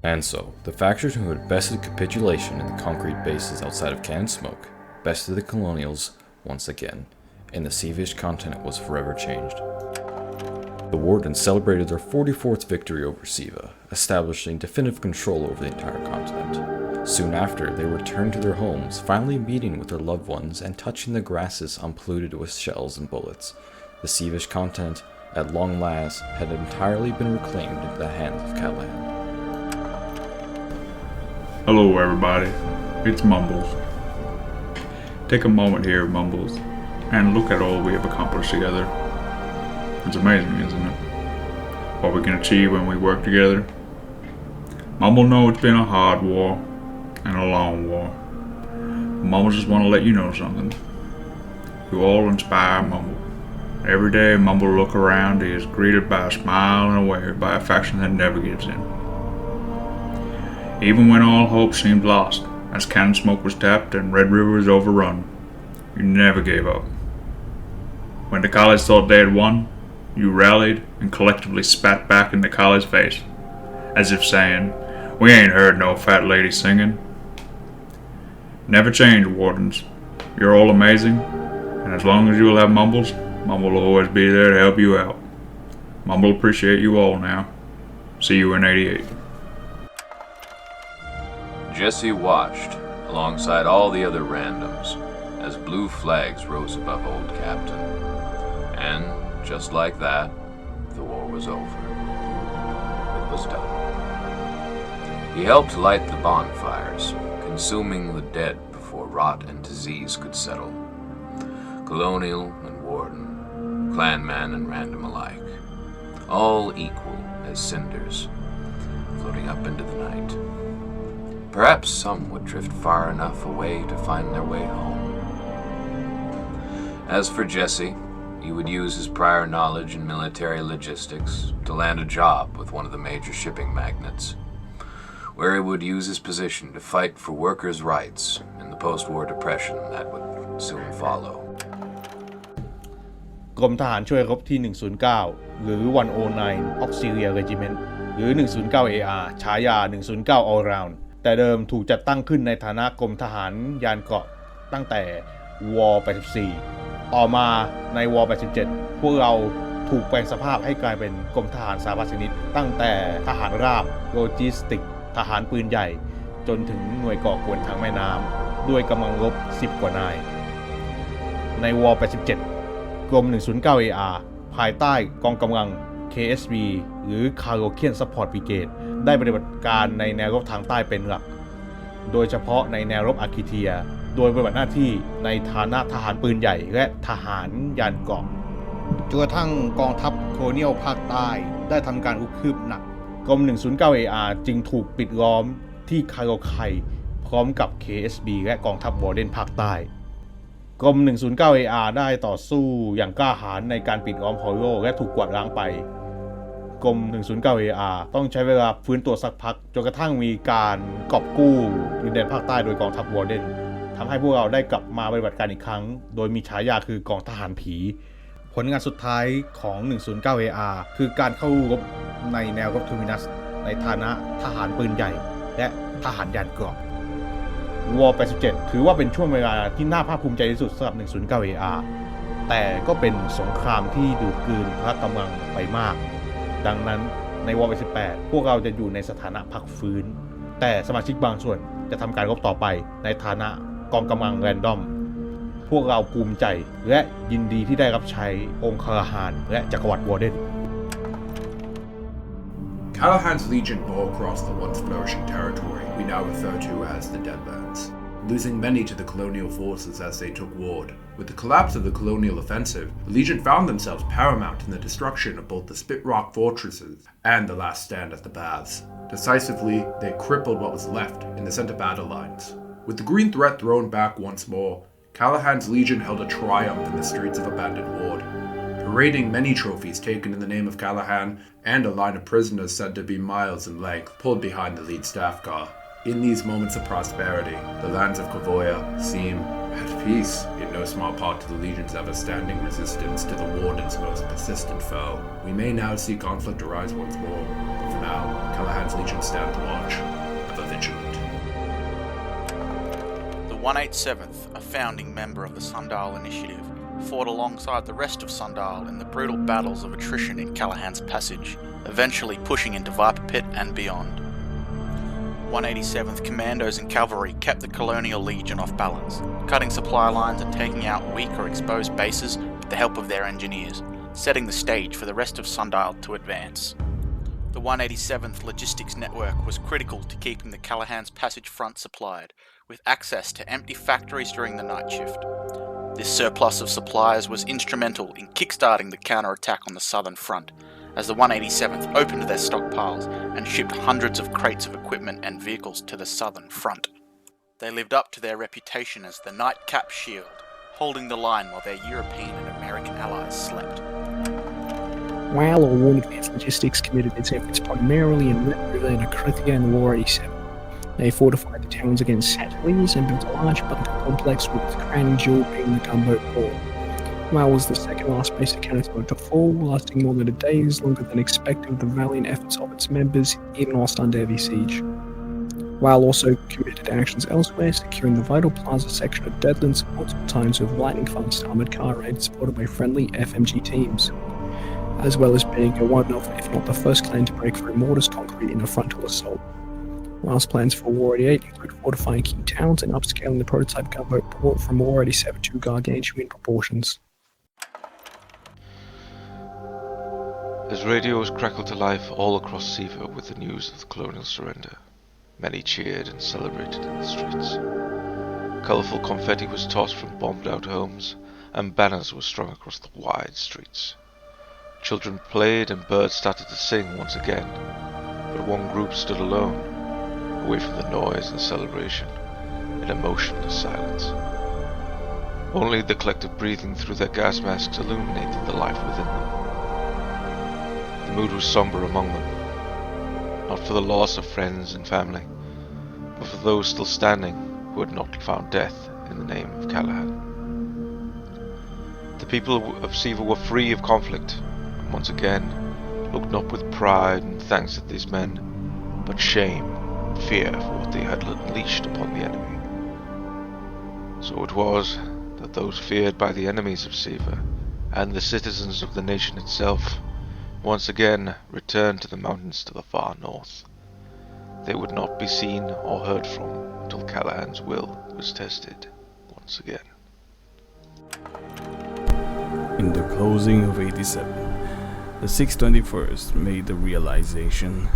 And so, the faction who had bested capitulation in the concrete bases outside of Cannon Smoke bested the Colonials once again, and the Sivish continent was forever changed. The Wardens celebrated their 44th victory over Siva, establishing definitive control over the entire continent. Soon after, they returned to their homes, finally meeting with their loved ones and touching the grasses unpolluted with shells and bullets. The Sivish continent, at long last, had entirely been reclaimed into the hands of Callahan. Hello everybody, it's Mumbles. Take a moment here, Mumbles, and look at all we have accomplished together. It's amazing, isn't it? What we can achieve when we work together. Mumble know it's been a hard war, and a long war. Mumble just want to let you know something. You all inspire Mumble. Every day Mumble look around, he is greeted by a smile and a wave by a faction that never gives in. Even when all hope seemed lost, as Cannon Smoke was tapped and Red River was overrun, you never gave up. When the college thought they had won, you rallied and collectively spat back in the college face, as if saying, "We ain't heard no fat lady singing." Never change, Wardens. You're all amazing, and as long as you'll have Mumbles, Mumble will always be there to help you out. Mumble appreciate you all now. See you in 88. Jesse watched, alongside all the other randoms, as blue flags rose above Old Captain. And, just like that, the war was over. It was done. He helped light the bonfires, consuming the dead before rot and disease could settle. Colonial and Warden, clanman and random alike, all equal as cinders, floating up into the night. Perhaps some would drift far enough away to find their way home. As for Jesse, he would use his prior knowledge in military logistics to land a job with one of the major shipping magnates, where he would use his position to fight for workers' rights in the post-war depression that would soon follow. กรมทหารช่วยรบที่ 109 หรือ 109 Auxiliary Regiment หรือ 109 AR ฉายา 109 All Round แต่เดิมถูกจัดตั้งขึ้นในฐานะกรมทหารยานเกราะตั้งแต่ War 84 ต่อมาใน War 87 พวกเราถูกแปลงสภาพให้กลายเป็นกรมทหารสารพัดชนิดตั้งแต่ทหารราบโลจิสติกทหารปืนใหญ่จนถึงหน่วยก่อกวนทางแม่น้ำด้วยกำลังรบ 10 กว่านายใน War 87 กรม 109 AR ภายใต้กองกำลัง KSB หรือ Callahan Support Brigade ได้ปฏิบัติการในแนวรบทางใต้เป็นหลักโดยเฉพาะในแนวรบอาร์คิเทียโดยปฏิบัติหน้าที่ในฐานะทหารปืนใหญ่และทหารยานเกราะจนกระทั่งกองทัพโคเนียลภาคใต้ได้ทำการรุกคืบหนักกรม 109 AR จึงถูกปิดล้อมที่คาโรไคพร้อมกับ KSB และกองทัพวอร์เดนภาคใต้กรม 109 AR ได้ต่อสู้อย่างกล้าหาญในการปิดล้อมฮอลโลและถูกกวาดล้างไปกรม 109 AR ต้องใช้เวลาฟื้นตัวสักพักจนกระทั่งมีการกอบกู้ดินแดนภาคใต้โดยกองทัพวอร์เดนทำให้พวกเราได้กลับมาปฏิบัติการอีกครั้งโดยมีฉายาคือกองทหารผีผลงานสุดท้ายของ 109 AR คือการเข้ารบในแนวรบทูมินัสในฐานะทหารปืนใหญ่และทหารยานเกราะ War 87 ถือว่าเป็นช่วงเวลาที่น่าภาคภูมิใจที่สุดสำหรับ 109 AR แต่ก็เป็นสงครามที่ดูดกลืนพละกำลังไปมากดังนั้นใน War 88 พวกเราจะอยู่ในสถานะพักฟื้นแต่สมาชิกบางส่วนจะทำการรบต่อไปในฐานะกองกำลังแรนดอมพวกเราภูมิใจและยินดีที่ได้รับใช้องค์คาราฮานและจักรวรรดิวอร์เดน Callahan's legion bore across the once flourishing territory we now refer to as the Deadlands, losing many to the colonial forces as they took ward. With the collapse of the colonial offensive, the legion found themselves paramount in the destruction of both the Spit Rock fortresses and the last stand at the baths. Decisively, they crippled what was left in the center battle lines. With the green threat thrown back once more, Callahan's legion held a triumph in the streets of abandoned Ward, parading many trophies taken in the name of Callahan and a line of prisoners said to be miles in length pulled behind the lead staff car. In these moments of prosperity, the lands of Kavoya seem at peace, in no small part to the Legion's ever-standing resistance to the Warden's most persistent foe. We may now see conflict arise once more, but for For now, Callahan's Legion stand watch, ever vigilant. The 187th, a founding member of the Sundial Initiative, fought alongside the rest of Sundial in the brutal battles of attrition in Callahan's Passage, eventually pushing into Viper Pit and beyond. 187th Commandos and Cavalry kept the Colonial Legion off balance, cutting supply lines and taking out weak or exposed bases with the help of their engineers, setting the stage for the rest of Sundial to advance. The 187th Logistics Network was critical to keeping the Callahan's Passage front supplied, with access to empty factories during the night shift. This surplus of supplies was instrumental in kickstarting the counterattack on the southern front, as the 187th opened their stockpiles and shipped hundreds of crates of equipment and vehicles to the southern front. They lived up to their reputation as the nightcap shield, holding the line while their European and American allies slept. While Warden Advanced Logistics committed its efforts primarily in Red River and Akrithia in War 87, they fortified the towns against settlers and built a large bunker complex with its crowning jewel being the gunboat port. While was the second last base of counter to fall, lasting more than a day longer than expected with the valiant efforts of its members, even whilst under heavy siege. While also committed actions elsewhere, securing the vital plaza section of Deadlands multiple times with lightning-fast armoured car raids supported by friendly FMG teams, as well as being one of, if not the first clan to break through mortars concrete in a frontal assault. Whilst plans for War 88 include fortifying key towns and upscaling the prototype gunboat port from War 87 to gargantuan proportions. As radios crackled to life all across Siva with the news of the colonial surrender, many cheered and celebrated in the streets. Colourful confetti was tossed from bombed-out homes, and banners were strung across the wide streets. Children played and birds started to sing once again, but one group stood alone, away from the noise and celebration, in a motionless silence. Only the collective breathing through their gas masks illuminated the life within them. The mood was somber among them, not for the loss of friends and family, but for those still standing who had not found death in the name of Callahan. The people of Siva were free of conflict, and once again looked not with pride and thanks at these men, but shame and fear for what they had unleashed upon the enemy. So it was that those feared by the enemies of Siva, and the citizens of the nation itself, once again returned to the mountains to the far north. They would not be seen or heard from until Callahan's will was tested once again. In the closing of 87, the 621st made the realization.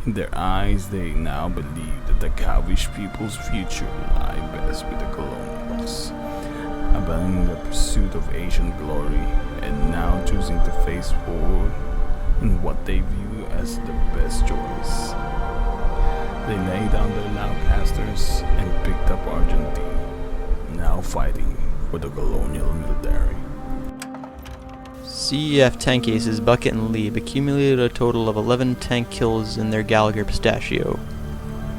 In their eyes, they now believe that the Calvish people's future lie best with the colonials, abandoning the pursuit of ancient glory and now choosing to face war in what they view as the best choice. They laid down their loudcasters and picked up Argentine, now fighting for the colonial military. CEF tank aces Bucket and Lieb accumulated a total of 11 tank kills in their Gallagher Pistachio.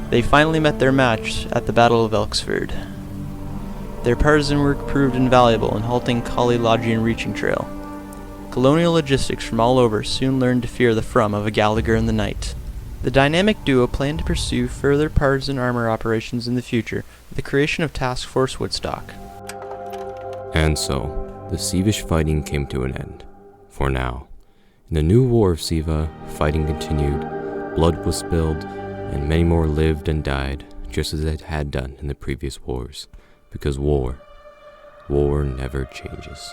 They finally met their match at the Battle of Elksford. Their partisan work proved invaluable in halting Kali Lodgian Reaching Trail. Colonial logistics from all over soon learned to fear the frum of a Gallagher in the night. The dynamic duo planned to pursue further partisan armor operations in the future with the creation of Task Force Woodstock. And so, the Sivish fighting came to an end. For now. In the new war of Siva, fighting continued, blood was spilled, and many more lived and died, just as it had done in the previous wars. Because war never changes.